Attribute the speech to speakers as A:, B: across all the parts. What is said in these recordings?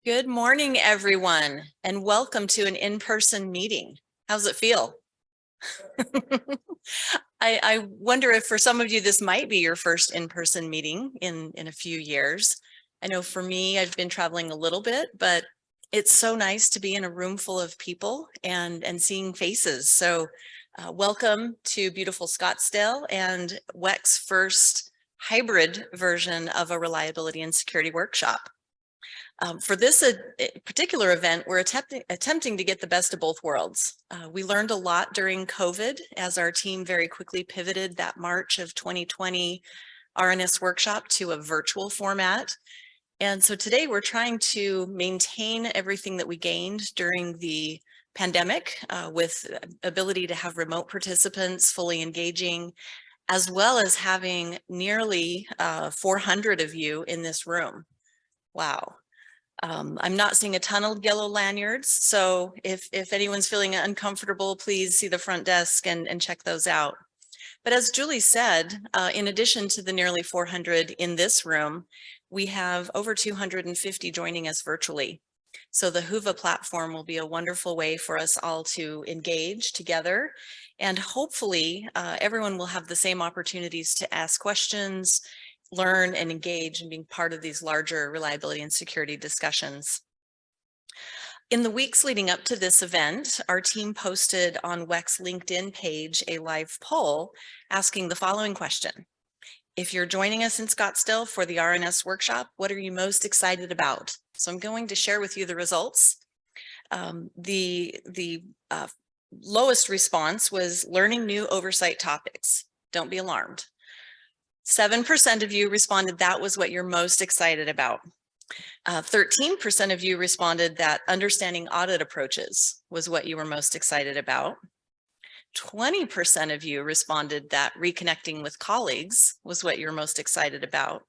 A: Good morning, everyone, and welcome to an in-person meeting. How's it feel? I wonder if for some of you, this might be your first in-person meeting in a few years. I know for me, I've been traveling a little bit, but it's so nice to be in a room full of people and seeing faces. So welcome to beautiful Scottsdale and WEC's first hybrid version of a reliability and security workshop. For this particular event, we're attempting to get the best of both worlds. We learned a lot during COVID as our team very quickly pivoted that March of 2020 RNS workshop to a virtual format. And so today we're trying to maintain everything that we gained during the pandemic with ability to have remote participants fully engaging, as well as having nearly 400 of you in this room. Wow. I'm not seeing a ton of yellow lanyards, so if anyone's feeling uncomfortable, please see the front desk and check those out. But as Julie said, in addition to the nearly 400 in this room, we have over 250 joining us virtually. So the Whova platform will be a wonderful way for us all to engage together, and hopefully everyone will have the same opportunities to ask questions, learn and engage in being part of these larger reliability and security discussions. In the weeks leading up to this event, our team posted on WEC's LinkedIn page a live poll asking the following question. If you're joining us in Scottsdale for the RNS workshop, what are you most excited about? So I'm going to share with you the results. The lowest response was learning new oversight topics. Don't be alarmed. 7% of you responded that was what you're most excited about. 13% of you responded that understanding audit approaches was what you were most excited about. 20% of you responded that reconnecting with colleagues was what you're most excited about.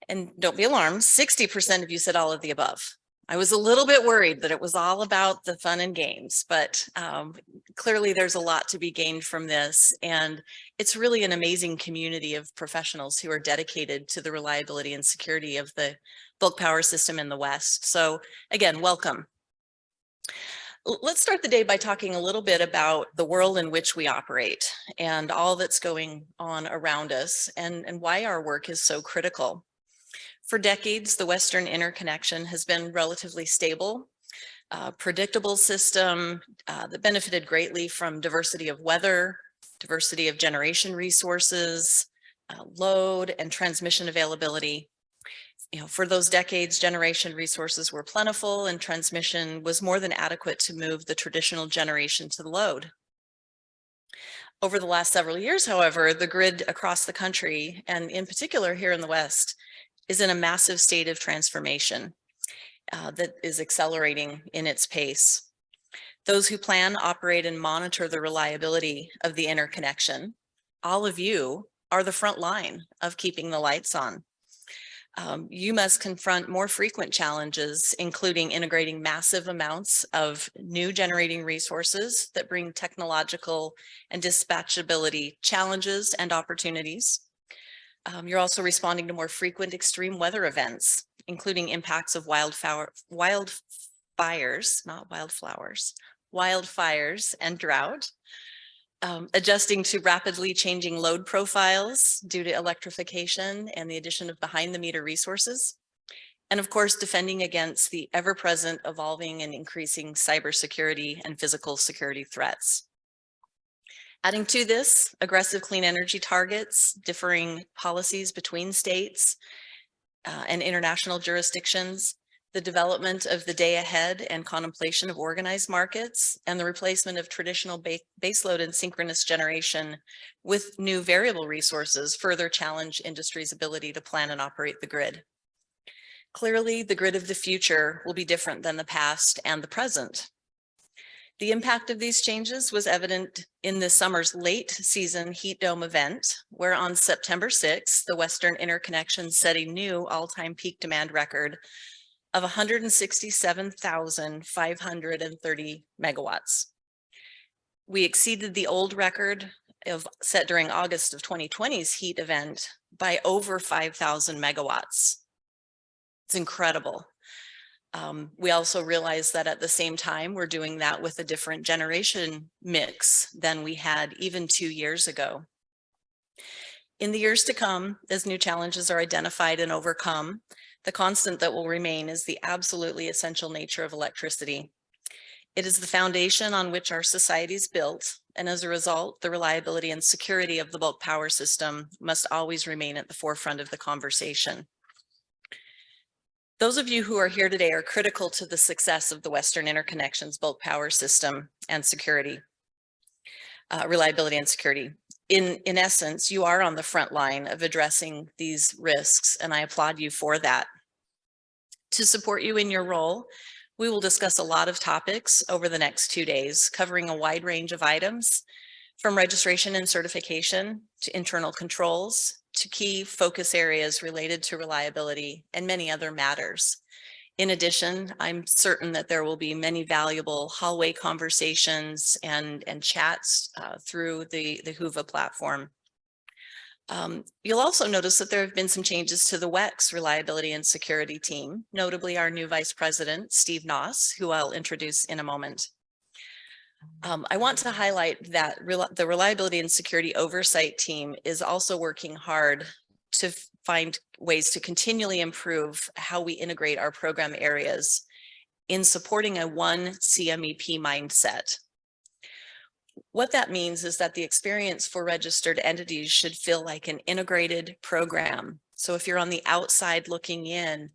A: And don't be alarmed, 60% of you said all of the above. I was a little bit worried that it was all about the fun and games, but clearly there's a lot to be gained from this. And it's really an amazing community of professionals who are dedicated to the reliability and security of the bulk power system in the West. So again, welcome. Let's start the day by talking a little bit about the world in which we operate and all that's going on around us and why our work is so critical. For decades, the Western interconnection has been relatively stable, predictable system that benefited greatly from diversity of weather, diversity of generation resources, load and transmission availability. For those decades, generation resources were plentiful and transmission was more than adequate to move the traditional generation to the load. Over the last several years, however, the grid across the country, and in particular here in the West, is in a massive state of transformation that is accelerating in its pace. Those who plan, operate, and monitor the reliability of the interconnection, all of you are the front line of keeping the lights on. You must confront more frequent challenges, including integrating massive amounts of new generating resources that bring technological and dispatchability challenges and opportunities. You're also responding to more frequent extreme weather events, including impacts of wildfires, not wildflowers, wildfires and drought, adjusting to rapidly changing load profiles due to electrification and the addition of behind the meter resources, and of course, defending against the ever-present, evolving and increasing cybersecurity and physical security threats. Adding to this, aggressive clean energy targets, differing policies between states and international jurisdictions, the development of the day ahead and contemplation of organized markets, and the replacement of traditional baseload and synchronous generation with new variable resources further challenge industry's ability to plan and operate the grid. Clearly, the grid of the future will be different than the past and the present. The impact of these changes was evident in this summer's late season heat dome event, where on September 6th, the Western interconnection set a new all-time peak demand record of 167,530 megawatts. We exceeded the old record set during August of 2020's heat event by over 5,000 megawatts. It's incredible. We also realize that at the same time, we're doing that with a different generation mix than we had even 2 years ago. In the years to come, as new challenges are identified and overcome, the constant that will remain is the absolutely essential nature of electricity. It is the foundation on which our society is built, and as a result, the reliability and security of the bulk power system must always remain at the forefront of the conversation. Those of you who are here today are critical to the success of the Western Interconnections bulk power system and security, reliability and security. In essence, you are on the front line of addressing these risks, and I applaud you for that. To support you in your role, we will discuss a lot of topics over the next 2 days, covering a wide range of items, from registration and certification to internal controls to key focus areas related to reliability and many other matters. In addition, I'm certain that there will be many valuable hallway conversations and chats through the Whova platform. You'll also notice that there have been some changes to the WEC's reliability and security team, notably our new Vice President, Steve Noss, who I'll introduce in a moment. I want to highlight that the reliability and security oversight team is also working hard to find ways to continually improve how we integrate our program areas in supporting a one CMEP mindset. What that means is that the experience for registered entities should feel like an integrated program. So if you're on the outside looking in,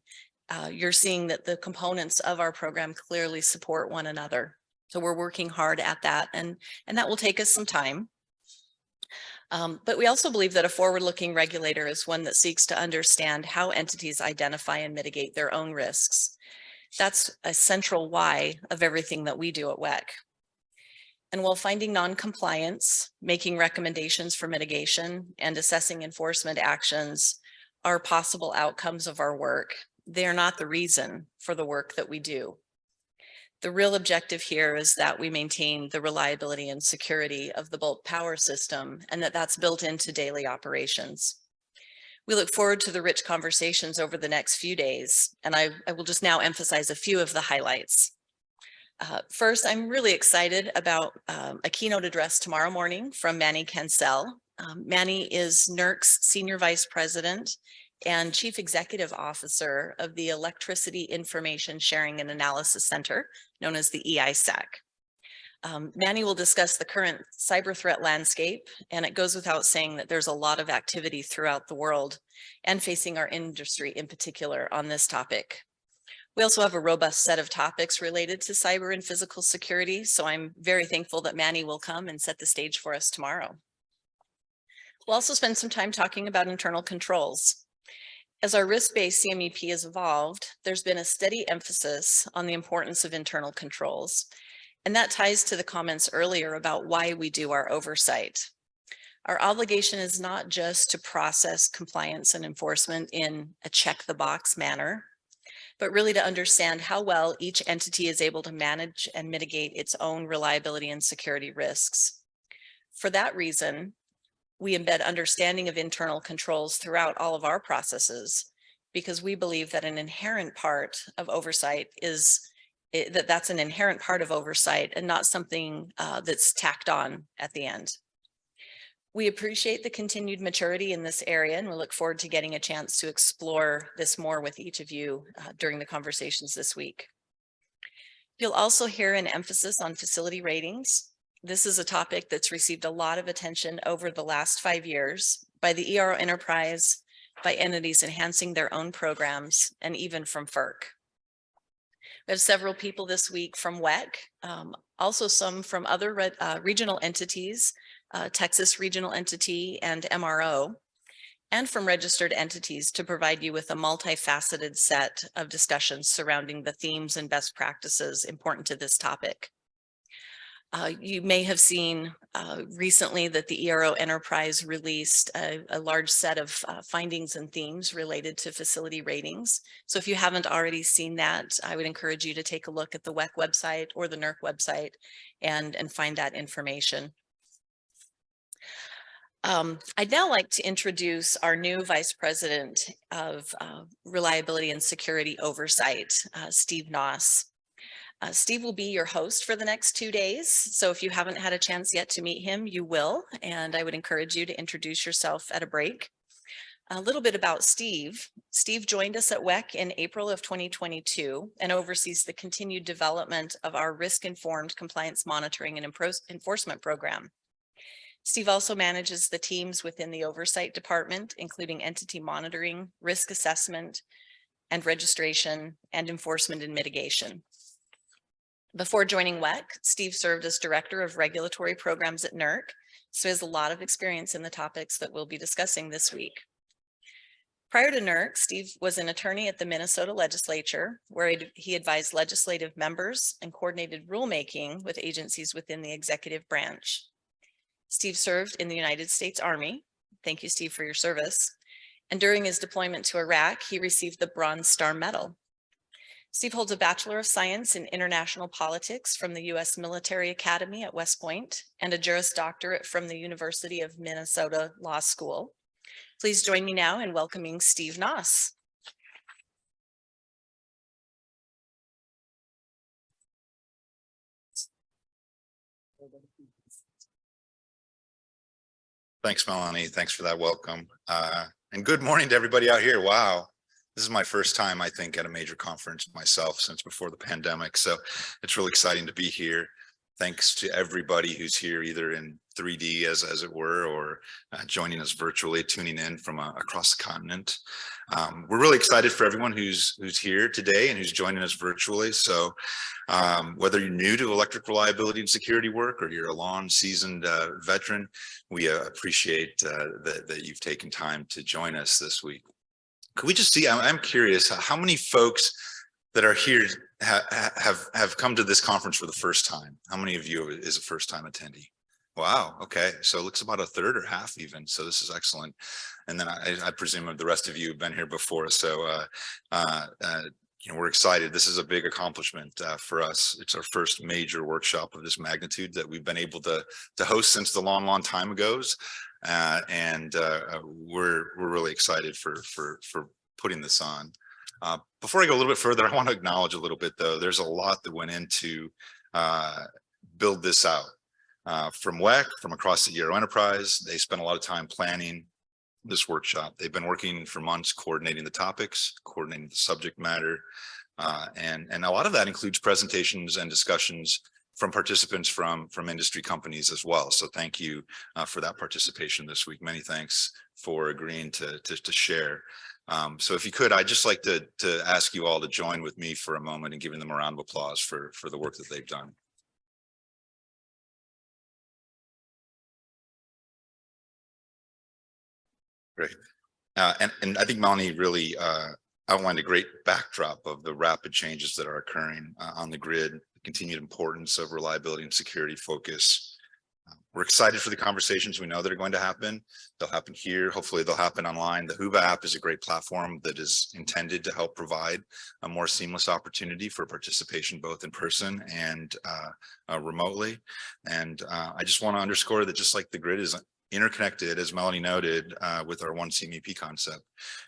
A: you're seeing that the components of our program clearly support one another. So we're working hard at that, and that will take us some time. But we also believe that a forward-looking regulator is one that seeks to understand how entities identify and mitigate their own risks. That's a central why of everything that we do at WEC. And while finding non-compliance, making recommendations for mitigation, and assessing enforcement actions are possible outcomes of our work, they are not the reason for the work that we do. The real objective here is that we maintain the reliability and security of the bulk power system, and that's built into daily operations. We look forward to the rich conversations over the next few days, and I will just now emphasize a few of the highlights. First, I'm really excited about a keynote address tomorrow morning from Melanie. Melanie is NERC's Senior Vice President and Chief Executive Officer of the Electricity Information Sharing and Analysis Center, known as the EISAC. Melanie will discuss the current cyber threat landscape, and it goes without saying that there's a lot of activity throughout the world and facing our industry in particular on this topic. We also have a robust set of topics related to cyber and physical security, so I'm very thankful that Melanie will come and set the stage for us tomorrow. We'll also spend some time talking about internal controls. As our risk-based CMEP has evolved, there's been a steady emphasis on the importance of internal controls, and that ties to the comments earlier about why we do our oversight. Our obligation is not just to process compliance and enforcement in a check-the-box manner, but really to understand how well each entity is able to manage and mitigate its own reliability and security risks. For that reason, we embed understanding of internal controls throughout all of our processes, because we believe that an inherent part of oversight is that's an inherent part of oversight and not something that's tacked on at the end. We appreciate the continued maturity in this area, and we look forward to getting a chance to explore this more with each of you during the conversations this week. You'll also hear an emphasis on facility ratings. This is a topic that's received a lot of attention over the last 5 years by the ERO enterprise, by entities enhancing their own programs, and even from FERC. We have several people this week from WEC, also some from other regional entities, Texas Regional Entity and MRO, and from registered entities to provide you with a multifaceted set of discussions surrounding the themes and best practices important to this topic. You may have seen recently that the ERO enterprise released a large set of findings and themes related to facility ratings. So if you haven't already seen that, I would encourage you to take a look at the WEC website or the NERC website and find that information. I'd now like to introduce our new Vice President of Reliability and Security Oversight, Steve Noss. Steve will be your host for the next 2 days. So if you haven't had a chance yet to meet him, you will. And I would encourage you to introduce yourself at a break. A little bit about Steve. Steve joined us at WEC in April of 2022 and oversees the continued development of our risk-informed compliance monitoring and enforcement program. Steve also manages the teams within the oversight department, including entity monitoring, risk assessment, and registration, and enforcement and mitigation. Before joining WEC, Steve served as Director of Regulatory Programs at NERC, so he has a lot of experience in the topics that we'll be discussing this week. Prior to NERC, Steve was an attorney at the Minnesota legislature, where he advised legislative members and coordinated rulemaking with agencies within the executive branch. Steve served in the United States Army. Thank you, Steve, for your service. And during his deployment to Iraq, he received the Bronze Star Medal. Steve holds a Bachelor of Science in International Politics from the U.S. Military Academy at West Point and a Juris Doctorate from the University of Minnesota Law School. Please join me now in welcoming Steve Noss.
B: Thanks, Melanie. Thanks for that welcome. And good morning to everybody out here. Wow. This is my first time, I think, at a major conference myself since before the pandemic. So it's really exciting to be here. Thanks to everybody who's here, either in 3D as it were, or joining us virtually, tuning in from across the continent. We're really excited for everyone who's here today and who's joining us virtually. So whether you're new to electric reliability and security work, or you're a long seasoned veteran, we appreciate that you've taken time to join us this week. Could we just see, I'm curious, how many folks that are here have come to this conference for the first time? How many of you is a first time attendee? Wow, okay, so it looks about a third or half even, so this is excellent. And then I presume the rest of you have been here before, so you know, we're excited. This is a big accomplishment for us. It's our first major workshop of this magnitude that we've been able to host since the long time ago. And we're really excited for putting this on. Before I go a little bit further, I want to acknowledge a little bit, though. There's a lot that went into build this out. From WEC, from across the Euro Enterprise, they spent a lot of time planning this workshop. They've been working for months coordinating the topics, coordinating the subject matter, and a lot of that includes presentations and discussions from participants from industry companies as well. So thank you for that participation this week. Many thanks for agreeing to share. So if you could, I'd just like to ask you all to join with me for a moment and giving them a round of applause for the work that they've done. Great. And I think Melanie really outlined a great backdrop of the rapid changes that are occurring on the grid, the continued importance of reliability and security focus. We're excited for the conversations we know that are going to happen. They'll happen here. Hopefully they'll happen online. The Whova app is a great platform that is intended to help provide a more seamless opportunity for participation, both in person and remotely. And I just want to underscore that just like the grid is interconnected, as Melanie noted, with our one CMEP concept,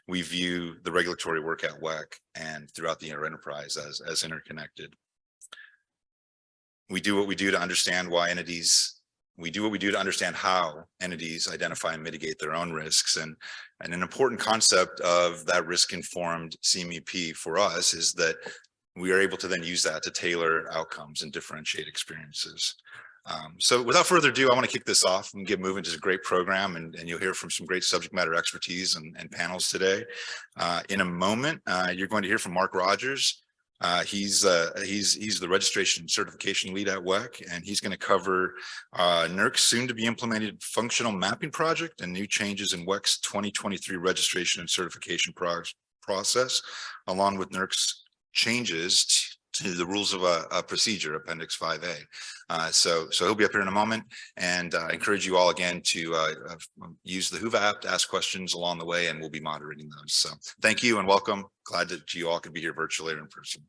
B: we view the regulatory work at WEC and throughout the enterprise as interconnected. We do what we do to understand why entities, we do what we do to understand how entities identify and mitigate their own risks. And an important concept of that risk-informed CMEP for us is that we are able to then use that to tailor outcomes and differentiate experiences. So without further ado, I want to kick this off and get moving to a great program, and you'll hear from some great subject matter expertise and panels today. In a moment, you're going to hear from Mark Rogers. He's the registration and certification lead at WEC, and he's going to cover NERC's soon to be implemented functional mapping project and new changes in WEC's 2023 registration and certification process, along with NERC's changes to the rules of a procedure, Appendix 5A. So he'll be up here in a moment, and I encourage you all again to use the Whova app to ask questions along the way, and we'll be moderating those. So thank you and welcome. Glad that you all could be here virtually or in person.